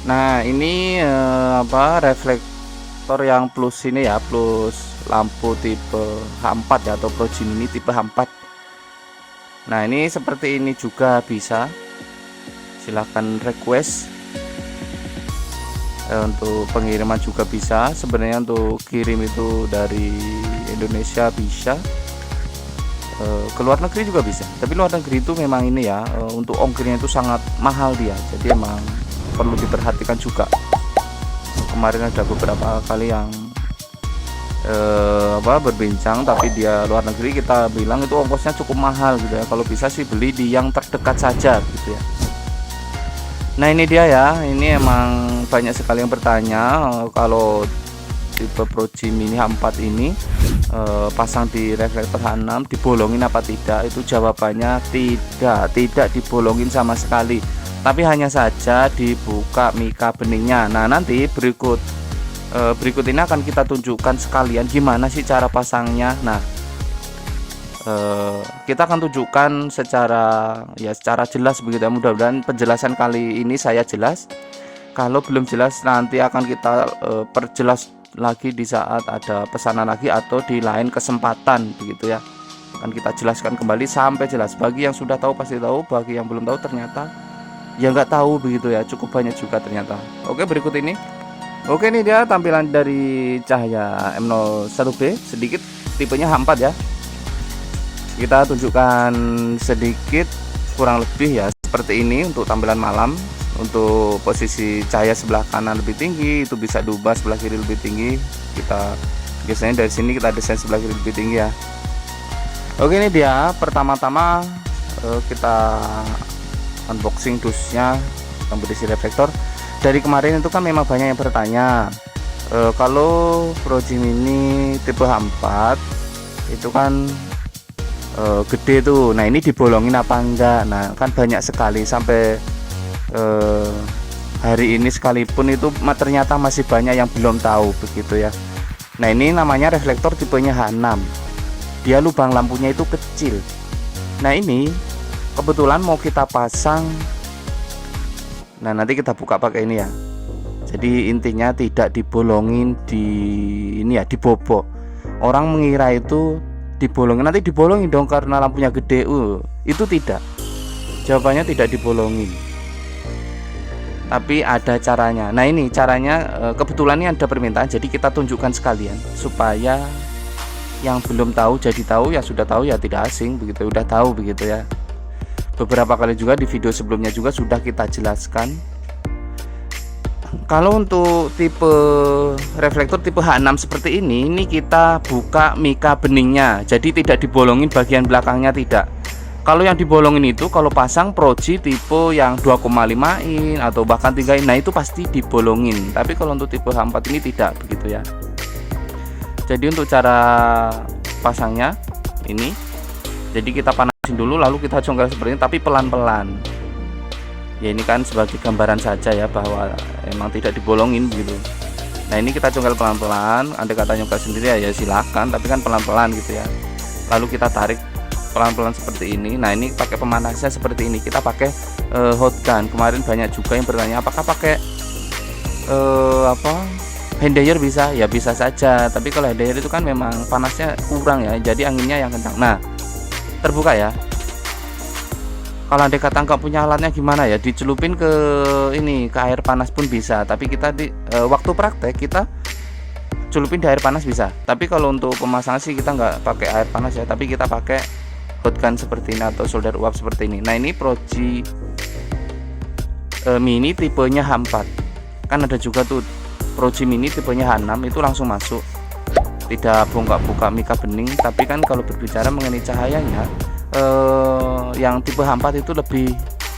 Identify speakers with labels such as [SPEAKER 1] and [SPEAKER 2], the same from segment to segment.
[SPEAKER 1] Nah ini apa, reflektor yang plus ini ya, plus lampu tipe H4 ya, atau Pro Gemini tipe H4. Nah ini seperti ini juga bisa, silahkan request. Untuk pengiriman juga bisa, sebenarnya untuk kirim itu dari Indonesia bisa, ke luar negeri juga bisa, tapi luar negeri itu memang ini ya, untuk ongkirnya itu sangat mahal dia, jadi emang perlu diperhatikan juga. Kemarin ada beberapa kali yang berbincang, tapi dia luar negeri, kita bilang itu ongkosnya cukup mahal gitu ya, kalau bisa sih beli di yang terdekat saja gitu ya. Nah ini dia ya, ini emang banyak sekali yang bertanya kalau tipe Pro Gemini H4 ini pasang di reflektor H6 dibolongin apa tidak. Itu jawabannya tidak dibolongin sama sekali, tapi hanya saja dibuka mika beningnya. Nah nanti berikut ini akan kita tunjukkan sekalian gimana sih cara pasangnya. Nah kita akan tunjukkan secara jelas begitu ya. Mudah-mudahan penjelasan kali ini saya jelas. Kalau belum jelas nanti akan kita perjelas lagi di saat ada pesanan lagi atau di lain kesempatan begitu ya. Akan kita jelaskan kembali sampai jelas. Bagi yang sudah tahu pasti tahu, bagi yang belum tahu ternyata ya nggak tahu begitu ya. Cukup banyak juga ternyata. Oke, berikut ini. Oke, ini dia tampilan dari cahaya M01B, sedikit tipenya H4 ya. Kita tunjukkan sedikit kurang lebih ya seperti ini untuk tampilan malam. Untuk posisi cahaya sebelah kanan lebih tinggi, itu bisa diubah sebelah kiri lebih tinggi. Kita biasanya dari sini kita desain sebelah kiri lebih tinggi ya. Oke, ini dia. Pertama-tama kita unboxing dusnya yang berisi reflektor. Dari kemarin itu kan memang banyak yang bertanya, kalau Pro Gemini tipe H4 itu kan gede tuh. Nah ini dibolongin apa enggak? Nah kan banyak sekali, sampai hari ini sekalipun itu ternyata masih banyak yang belum tahu begitu ya. Nah ini namanya reflektor tipenya H6, dia lubang lampunya itu kecil. Nah ini kebetulan mau kita pasang. Nah nanti kita buka pakai ini ya. Jadi intinya tidak dibolongin di ini ya, dibobok. Orang mengira itu dibolongin, nanti dibolongin dong karena lampunya gede. Itu tidak, jawabannya tidak dibolongin, tapi ada caranya. Nah ini caranya, kebetulan ini ada permintaan, jadi kita tunjukkan sekalian supaya yang belum tahu jadi tahu, yang sudah tahu ya tidak asing begitu, udah tahu begitu ya. Beberapa kali juga di video sebelumnya juga sudah kita jelaskan. Kalau untuk tipe reflektor tipe H6 seperti ini kita buka mika beningnya, jadi tidak dibolongin bagian belakangnya, tidak. Kalau yang dibolongin itu kalau pasang Proji tipe yang 2,5 in atau bahkan 3 in, nah itu pasti dibolongin. Tapi kalau untuk tipe H4 ini tidak begitu ya. Jadi untuk cara pasangnya ini, jadi kita panasin dulu lalu kita congkel seperti ini, tapi pelan-pelan. Ya ini kan sebagai gambaran saja ya bahwa emang tidak dibolongin begitu. Nah ini kita congkel pelan-pelan, andai kata nyongkel sendiri ya silakan, tapi kan pelan-pelan gitu ya. Lalu kita tarik pelan-pelan seperti ini. Nah ini pakai pemanasnya seperti ini, kita pakai hot gun. Kemarin banyak juga yang bertanya apakah pakai hand dryer bisa? Ya bisa saja, tapi kalau hand dryer itu kan memang panasnya kurang ya, jadi anginnya yang kencang. Nah terbuka ya. Kalau andai kata nggak punya alatnya gimana ya, dicelupin ke ini, ke air panas pun bisa, tapi kita di waktu praktek kita celupin di air panas bisa. Tapi kalau untuk pemasangan sih kita nggak pakai air panas ya, tapi kita pakai hot gun seperti ini atau solder uap seperti ini. Nah ini Proji Mini tipenya H4, kan ada juga tuh Proji Mini tipenya H6, itu langsung masuk, tidak buka mika bening. Tapi kan kalau berbicara mengenai cahayanya, yang tipe H4 itu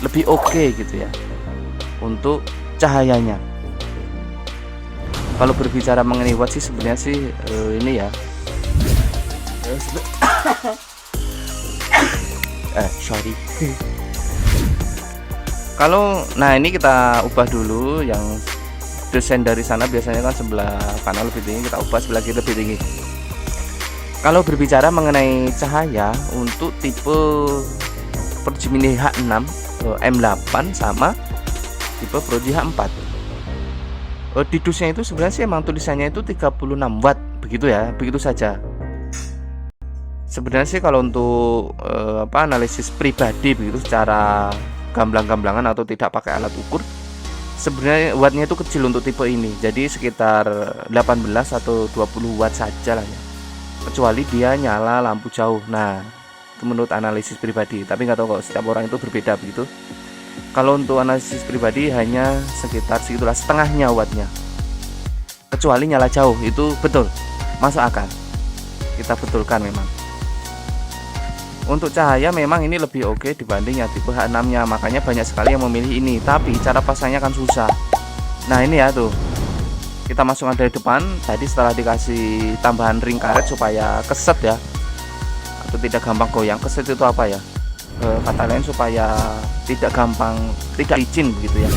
[SPEAKER 1] lebih oke gitu ya untuk cahayanya. Kalau berbicara mengenai watt sih sebenarnya sih ini ya sorry. Nah ini kita ubah dulu yang desain dari sana, biasanya kan sebelah kanan lebih tinggi, kita ubah sebelah kiri lebih tinggi. Kalau berbicara mengenai cahaya untuk tipe Pro Gemini H6 M8 sama tipe Proji H4, Di dusnya itu sebenarnya sih emang tulisannya itu 36 watt begitu ya, begitu saja. Sebenarnya sih kalau untuk analisis pribadi begitu secara gamblang-gamblangan atau tidak pakai alat ukur, sebenarnya wattnya itu kecil untuk tipe ini, jadi sekitar 18 atau 20 watt saja lah ya, kecuali dia nyala lampu jauh. Nah itu menurut analisis pribadi, tapi nggak tahu kok setiap orang itu berbeda begitu. Kalau untuk analisis pribadi hanya sekitar segitulah, setengahnya wattnya, kecuali nyala jauh. Itu betul, masuk akal, kita betulkan memang. Untuk cahaya memang ini lebih oke dibanding yang tipe H6 nya, makanya banyak sekali yang memilih ini, tapi cara pasangnya kan susah. Nah ini ya tuh, kita masukkan dari depan. Tadi setelah dikasih tambahan ring karet supaya keset ya, atau tidak gampang goyang. Keset itu apa ya, kata lain supaya tidak gampang, tidak licin begitu ya.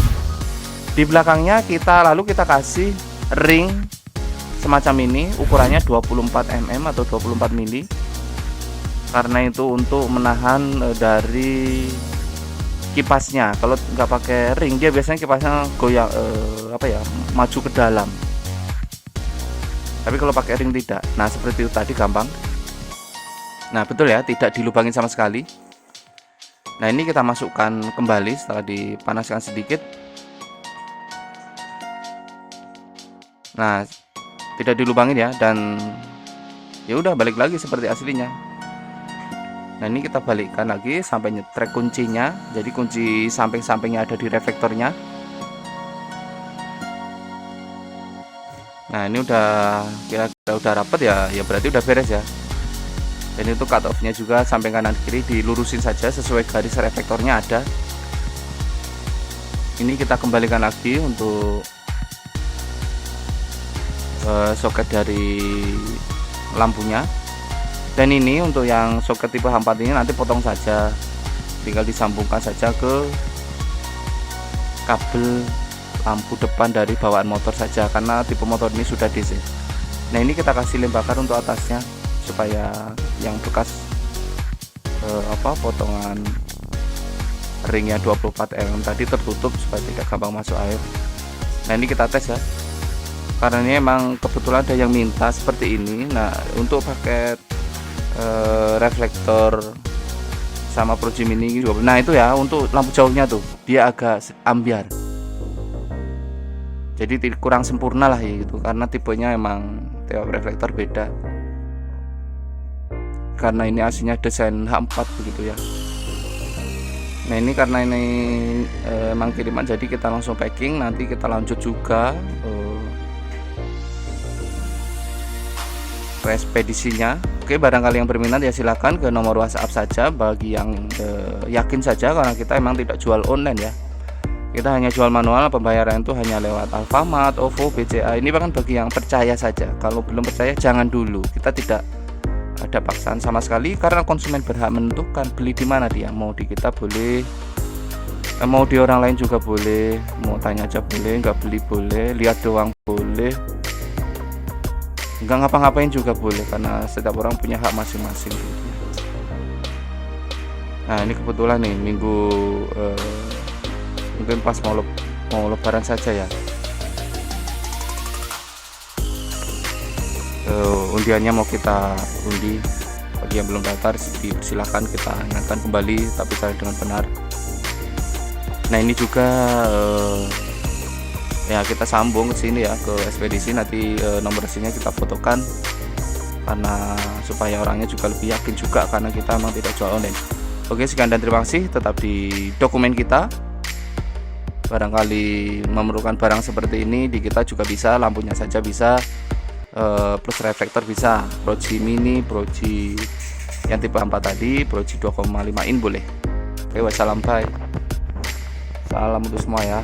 [SPEAKER 1] Di belakangnya lalu kita kasih ring semacam ini, ukurannya 24 mm atau 24 mili, karena itu untuk menahan dari kipasnya. Kalau nggak pakai ring, dia biasanya kipasnya goyang, maju ke dalam. Tapi kalau pakai ring tidak. Nah seperti itu tadi, gampang. Nah betul ya, tidak dilubangin sama sekali. Nah ini kita masukkan kembali setelah dipanaskan sedikit. Nah tidak dilubangin ya, dan ya udah balik lagi seperti aslinya. Nah ini kita balikkan lagi sampai nyetrek kuncinya, jadi kunci samping-sampingnya ada di reflektornya. Nah ini udah kira-kira udah rapet ya, berarti udah beres ya. Dan itu cut off nya juga samping kanan kiri dilurusin saja sesuai garis reflektornya ada. Ini kita kembalikan lagi untuk soket dari lampunya. Dan ini untuk yang soket tipe H4 ini nanti potong saja, tinggal disambungkan saja ke kabel lampu depan dari bawaan motor saja, karena tipe motor ini sudah DC. Nah ini kita kasih lem bakar untuk atasnya supaya yang bekas potongan ringnya 24 mm tadi tertutup supaya tidak gampang masuk air. Nah ini kita tes ya, karena ini emang kebetulan ada yang minta seperti ini. Nah untuk paket reflektor sama Proji Mini juga. Nah itu ya, untuk lampu jauhnya tuh dia agak ambiar, jadi kurang sempurna lah ya gitu, karena tipenya emang tipe reflektor beda. Karena ini aslinya desain H4 begitu ya. Nah ini karena ini emang kiriman, jadi kita langsung packing. Nanti kita lanjut juga ke ekspedisinya. Oke, barangkali yang berminat ya silakan ke nomor WhatsApp saja. Bagi yang yakin saja, karena kita emang tidak jual online ya, kita hanya jual manual. Pembayaran itu hanya lewat Alfamart, OVO, BCA. Ini bahkan bagi yang percaya saja. Kalau belum percaya jangan dulu. Kita tidak ada paksaan sama sekali, karena konsumen berhak menentukan beli di mana dia. Mau di kita boleh, mau di orang lain juga boleh, mau tanya aja boleh, nggak beli boleh, lihat doang boleh, nggak ngapa-ngapain juga boleh, karena setiap orang punya hak masing-masing gitu. Nah ini kebetulan nih minggu mungkin pas mau lebaran saja ya. Undiannya mau kita undi. Bagi yang belum daftar silakan, kita ingatkan kembali tapi cari dengan benar. Nah ini juga ya kita sambung ke sini ya, ke ekspedisi. Nanti nomor resinnya kita fotokan, karena supaya orangnya juga lebih yakin juga, karena kita memang tidak jual online. Oke, sekian dan terima kasih. Tetap di dokumen kita. Barangkali memerlukan barang seperti ini di kita juga bisa, lampunya saja bisa, plus reflektor bisa, Proji Mini, Proji yang tipe 4 tadi, Proji 2,5 in boleh. Oke, wassalam, bye. Salam untuk semua ya.